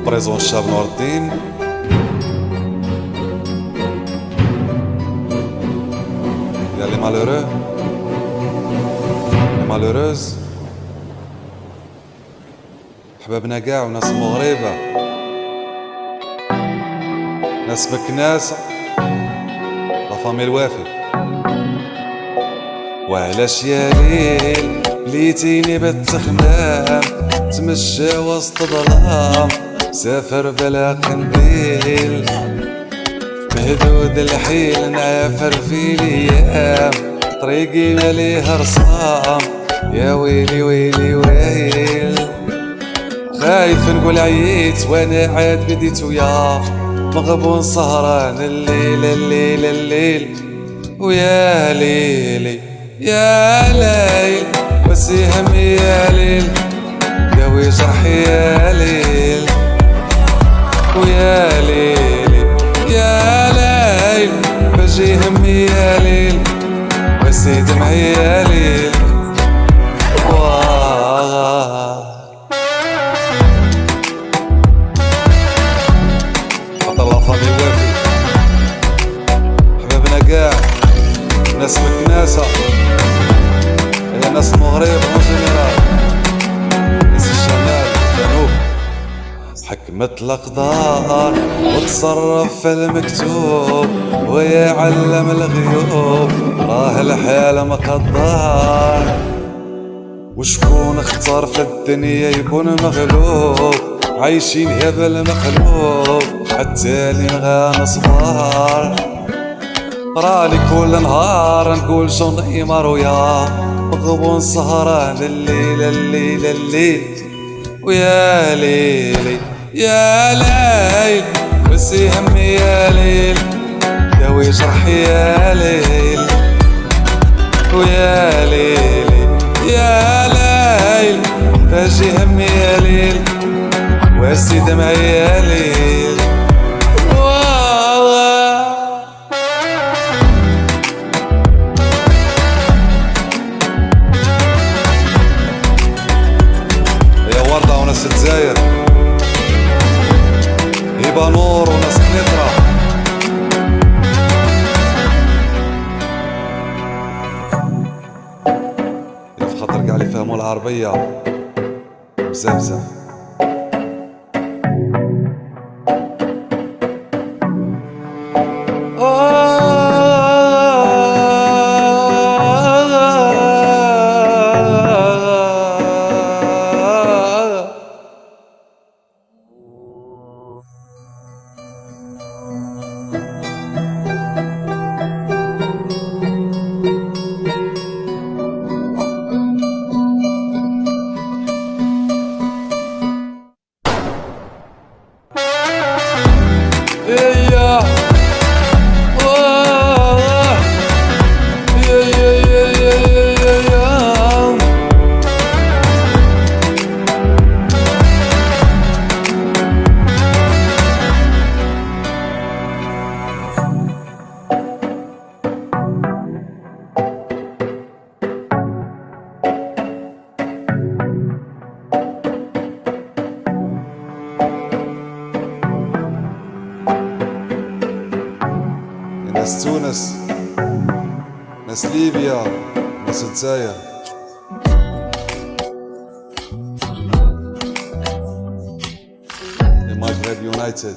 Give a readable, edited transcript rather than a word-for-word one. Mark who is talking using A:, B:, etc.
A: بريزون الشاب نور الدين. يا لي مالورو لي مالوروز، حبابنا كاع وناس مغربة، ناس مكناسة، لا فامي الوافي. وعلاش يا ليل ليتيني بالتخمام، تمشى وسط ظلام، سافر بلا قنديل، بهدود الحيل نعافر في ليام، طريقي ماليها رسام، يا ويلي ويلي ويل. خايف نقول عييت وانا عاد بديت ويا مغبون سهران الليل الليل الليل، ويا ليلي يا ليل وسي همي يا ليل، قوي جرحي يا ليل، ويا ليلي يا ليل بجي همي يا ليل، وسي دمعي يا ليل. الله فامي وافي، حبابنا كاع ناس مكناسة، هي ناس المغرب اون جينيرال، ناس الشمال الجنوب. حكمت الأقدار وتصرف في المكتوب، ويعلم الغيوب راه الحال مقدر، وشكون اختار في الدنيا يكون مغلوب، عايشين يا بالمقلوب حتى لين غنصبر. راني كل نهار نقول شو نيمر ويا مغبون سهران الليل الليل الليل، ويا ليلي يا ليل وسي همي يا ليل، داوي جرحي يا ليل، ويا ليلي يا ليل فاجي همي يا ليل، واسي دمعي يا ليل. يا وردة وناس الجزائر، هبة نور وناس قنيطرة، في خاطر كاع اللي فهموا العربية بزاف بزاف. ناس تونس، ناس ليبيا، ناس الجزائر، المغرب يونايتد.